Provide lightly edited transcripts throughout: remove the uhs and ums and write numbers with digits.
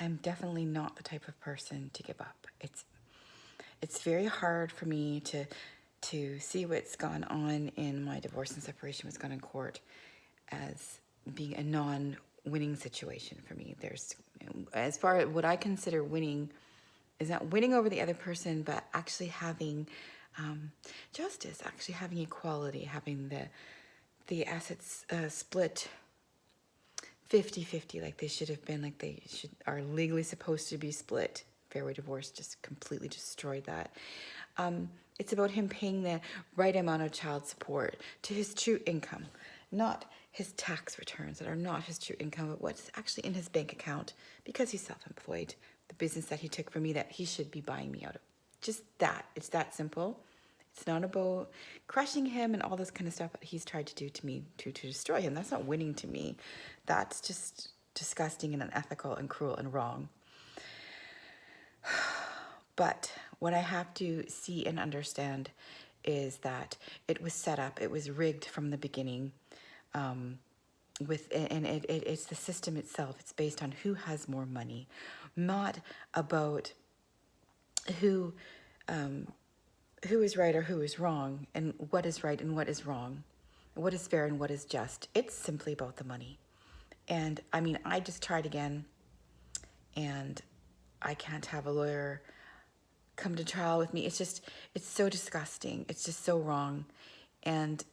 I'm definitely not the type of person to give up. It's very hard for me to see what's gone on in my divorce and separation, what's gone in court, as being a non-winning situation for me. There's, as far as what I consider winning, is not winning over the other person, but actually having justice, actually having equality, having the assets split 50-50, like they should have been, like they should are legally supposed to be split. FairWay Divorce just completely destroyed that. It's about him paying the right amount of child support to his true income, not his tax returns that are not his true income, but what's actually in his bank account because he's self-employed. The business that he took from me that he should be buying me out of. Just that. It's that simple. It's not about crushing him and all this kind of stuff that he's tried to do to me to destroy him. That's not winning to me. That's just disgusting and unethical and cruel and wrong. But what I have to see and understand is that it was set up, it was rigged from the beginning. It's the system itself. It's based on who has more money, not about who is right or who is wrong, and what is right and what is wrong, what is fair and what is just. It's simply about the money. And I mean, I just tried again, and I can't have a lawyer come to trial with me. It's so disgusting. It's just so wrong. And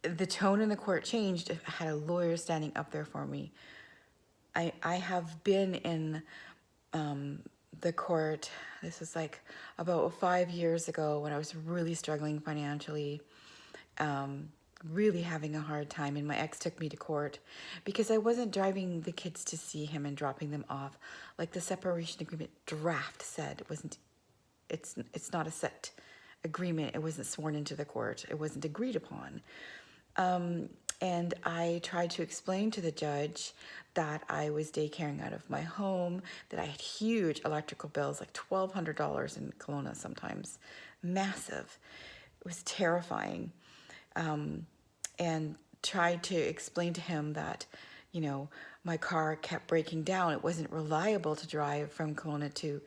the tone in the court changed. I had a lawyer standing up there for me. I have been in the court. This was like about 5 years ago when I was really struggling financially, really having a hard time, and my ex took me to court because I wasn't driving the kids to see him and dropping them off like the separation agreement draft said. It's not a set agreement. It wasn't sworn into the court. It wasn't agreed upon. And I tried to explain to the judge that I was daycaring out of my home, that I had huge electrical bills, like $1,200 in Kelowna sometimes, massive. It was terrifying. And tried to explain to him that, my car kept breaking down. It wasn't reliable to drive from Kelowna to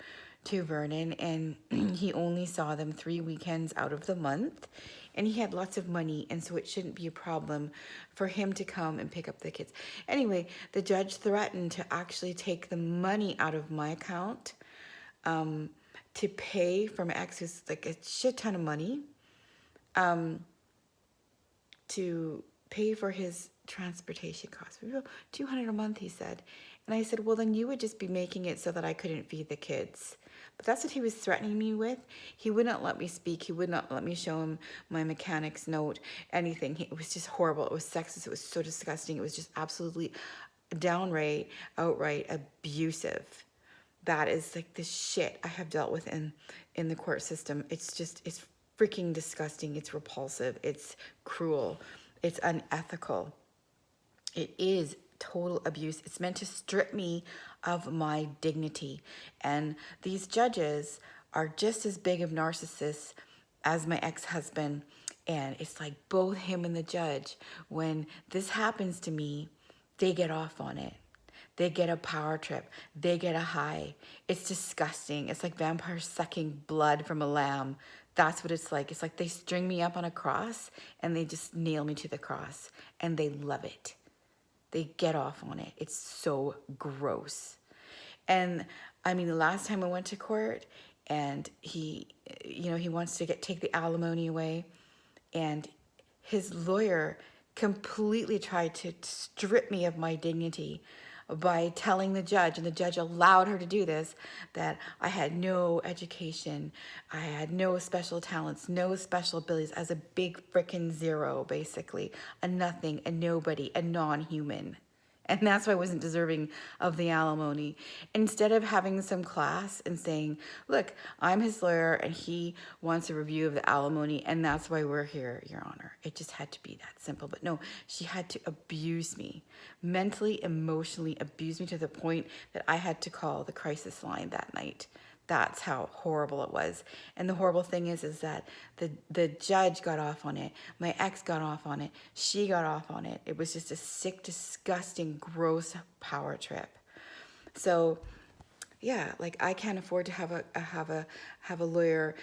Vernon, and he only saw them 3 weekends out of the month, and he had lots of money, and so it shouldn't be a problem for him to come and pick up the kids. Anyway, the judge threatened to actually take the money out of my account to pay for my ex, who's like a shit ton of money, to pay for his transportation costs. $200 a month, he said. And I said, well, then you would just be making it so that I couldn't feed the kids. But that's what he was threatening me with. He would not let me speak. He would not let me show him my mechanic's note, anything. It was just horrible. It was sexist. It was so disgusting. It was just absolutely downright, outright abusive. That is like the shit I have dealt with in the court system. It's freaking disgusting. It's repulsive. It's cruel. It's unethical. It is total abuse. It's meant to strip me of my dignity. And these judges are just as big of narcissists as my ex-husband. And it's like both him and the judge, when this happens to me, they get off on it. They get a power trip. They get a high. It's disgusting. It's like vampires sucking blood from a lamb. That's what it's like. It's like they string me up on a cross and they just nail me to the cross, and they love it. They get off on it. It's so gross. And I mean, the last time I went to court, and he wants to take the alimony away, and his lawyer completely tried to strip me of my dignity by telling the judge, and the judge allowed her to do this, that I had no education, I had no special talents, no special abilities, as a big frickin' zero, basically, a nothing, a nobody, a non-human. And that's why I wasn't deserving of the alimony. Instead of having some class and saying, look, I'm his lawyer and he wants a review of the alimony, and that's why we're here, Your Honor. It just had to be that simple. But no, she had to abuse me, mentally, emotionally abuse me to the point that I had to call the crisis line that night. That's how horrible it was. And the horrible thing is that the judge got off on it. My ex got off on it. She got off on it. It was just a sick, disgusting, gross power trip. So Yeah, like I can't afford to have a lawyer.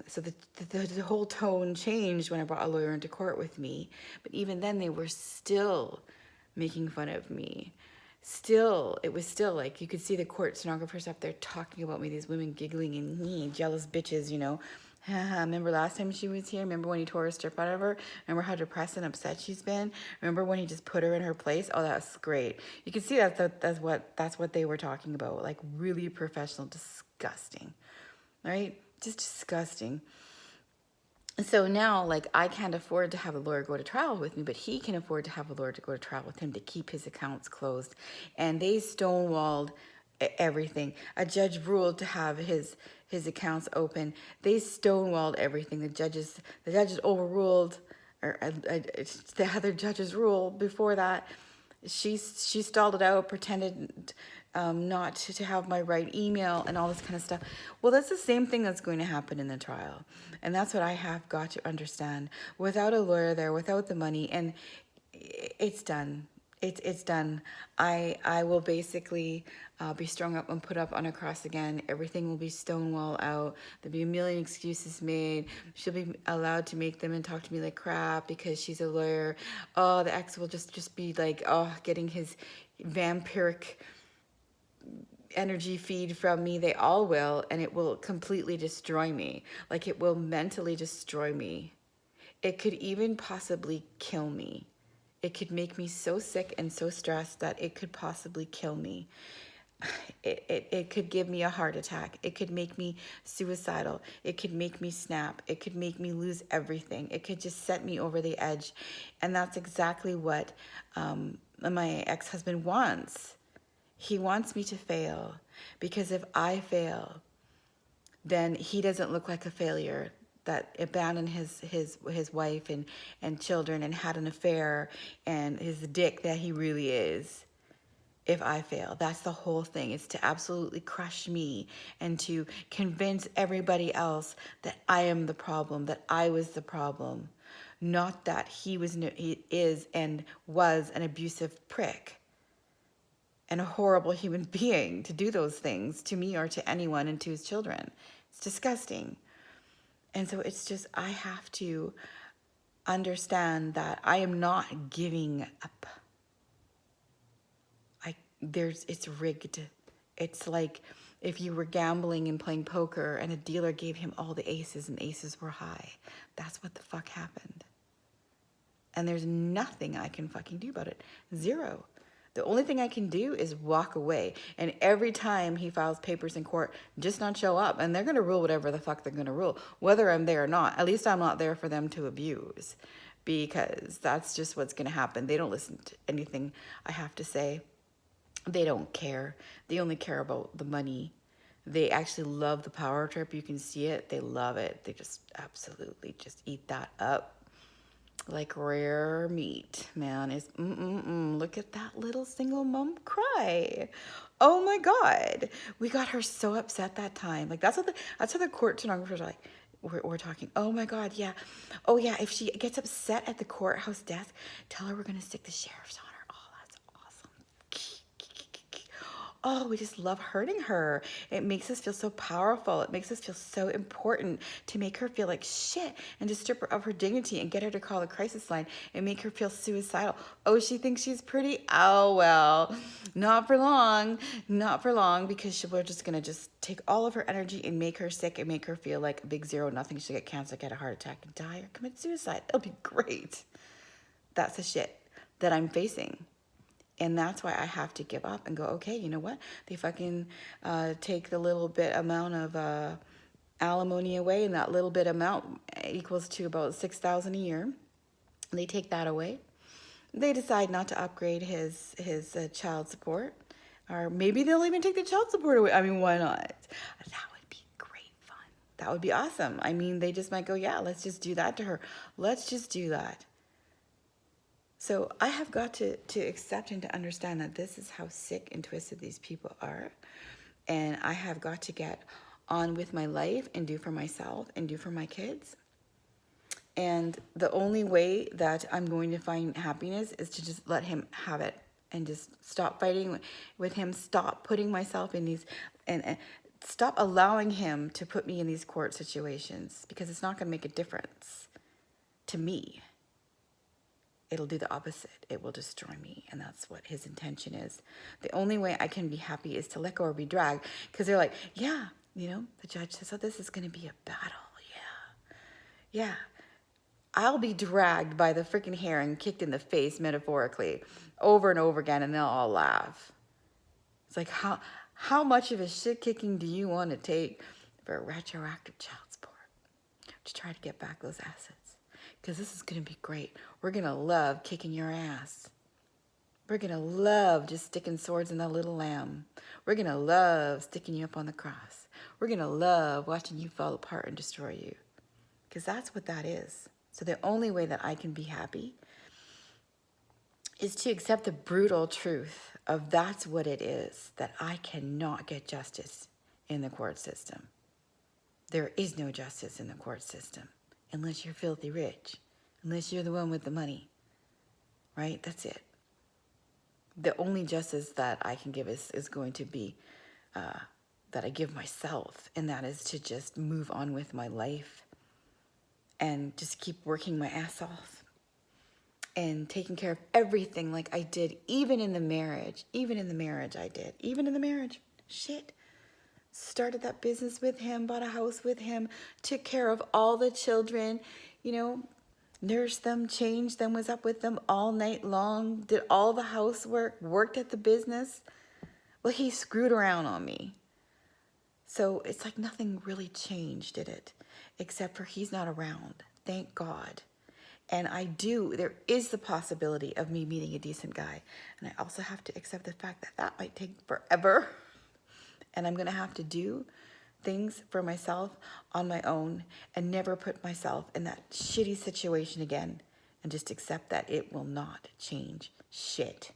So the whole tone changed when I brought a lawyer into court with me. But even then, they were still making fun of me. Still, it was still like you could see the court stenographers up there talking about me. These women giggling and jealous bitches, you know. Remember last time she was here? Remember when he tore a strip out of her? Remember how depressed and upset she's been? Remember when he just put her in her place? Oh, that's great. You can see that's what they were talking about. Like really professional, disgusting, right? Just disgusting. So now, like, I can't afford to have a lawyer go to trial with me, but he can afford to have a lawyer to go to trial with him to keep his accounts closed. And they stonewalled everything. A judge ruled to have his accounts open. They stonewalled everything. The judges overruled, or the other judges ruled before that. She stalled it out, pretended not to have my right email and all this kind of stuff. Well, that's the same thing that's going to happen in the trial. And that's what I have got to understand. Without a lawyer there, without the money, and it's done. It's done. I will basically be strung up and put up on a cross again. Everything will be stonewall out. There'll be a million excuses made. She'll be allowed to make them and talk to me like crap because she's a lawyer. Oh, the ex will just be like, oh, getting his vampiric energy feed from me. They all will, and it will completely destroy me. Like it will mentally destroy me. It could even possibly kill me. It could make me so sick and so stressed that it could possibly kill me. It could give me a heart attack. It could make me suicidal. It could make me snap. It could make me lose everything. It could just set me over the edge. And that's exactly what my ex-husband wants. He wants me to fail because if I fail, then he doesn't look like a failure that abandoned his wife and children and had an affair and is the dick that he really is. If I fail, that's the whole thing. It's to absolutely crush me and to convince everybody else that I am the problem, that I was the problem, not that he is and was an abusive prick and a horrible human being to do those things to me or to anyone and to his children. It's disgusting. And so it's just, I have to understand that I am not giving up. It's rigged. It's like if you were gambling and playing poker and a dealer gave him all the aces and aces were high. That's what the fuck happened. And there's nothing I can fucking do about it. Zero. The only thing I can do is walk away. And every time he files papers in court, just not show up. And they're going to rule whatever the fuck they're going to rule, whether I'm there or not. At least I'm not there for them to abuse, because that's just what's going to happen. They don't listen to anything I have to say. They don't care. They only care about the money. They actually love the power trip. You can see it. They love it. They just absolutely just eat that up like rare meat, man. Look at that little single mom cry. Oh my God. We got her so upset that time. Like that's how the court stenographers are like, we're talking. Oh my God, yeah. Oh yeah, if she gets upset at the courthouse desk, tell her we're gonna stick the sheriffs on her. Oh, we just love hurting her. It makes us feel so powerful. It makes us feel so important to make her feel like shit and to strip her of her dignity and get her to call the crisis line and make her feel suicidal. Oh, she thinks she's pretty? Oh, well, not for long. Not for long, because we're just going to just take all of her energy and make her sick and make her feel like a big zero, nothing. She'll get cancer, get a heart attack, and die or commit suicide. It'll be great. That's the shit that I'm facing. And that's why I have to give up and go, okay, you know what? They fucking take the little bit amount of alimony away, and that little bit amount equals to about $6,000 a year. They take that away. They decide not to upgrade his child support, or maybe they'll even take the child support away. I mean, why not? That would be great fun. That would be awesome. I mean, they just might go, yeah, let's just do that to her. Let's just do that. So I have got to accept and to understand that this is how sick and twisted these people are. And I have got to get on with my life and do for myself and do for my kids. And the only way that I'm going to find happiness is to just let him have it and just stop fighting with him, stop putting myself in these, and stop allowing him to put me in these court situations, because it's not going to make a difference to me. It'll do the opposite. It will destroy me. And that's what his intention is. The only way I can be happy is to let go or be dragged. Because they're like, yeah, the judge says, oh, this is going to be a battle. Yeah. Yeah. I'll be dragged by the freaking hair and kicked in the face, metaphorically, over and over again, and they'll all laugh. It's like, how much of a shit kicking do you want to take for retroactive child support to try to get back those assets? Because this is going to be great. We're going to love kicking your ass. We're going to love just sticking swords in that little lamb. We're going to love sticking you up on the cross. We're going to love watching you fall apart and destroy you. Because that's what that is. So the only way that I can be happy is to accept the brutal truth of that's what it is, that I cannot get justice in the court system. There is no justice in the court system unless you're filthy rich, unless you're the one with the money, right? That's it. The only justice that I can give is going to be that I give myself, and that is to just move on with my life and just keep working my ass off and taking care of everything like I did, even in the marriage. Even in the marriage I did. Even in the marriage. Shit. Started that business with him, bought a house with him, took care of all the children, nursed them, changed them, was up with them all night long, did all the housework, worked at the business. Well, he screwed around on me. So it's like nothing really changed, did it? Except for he's not around. Thank God. And there is the possibility of me meeting a decent guy. And I also have to accept the fact that might take forever. And I'm going to have to do things for myself on my own and never put myself in that shitty situation again. And just accept that it will not change shit.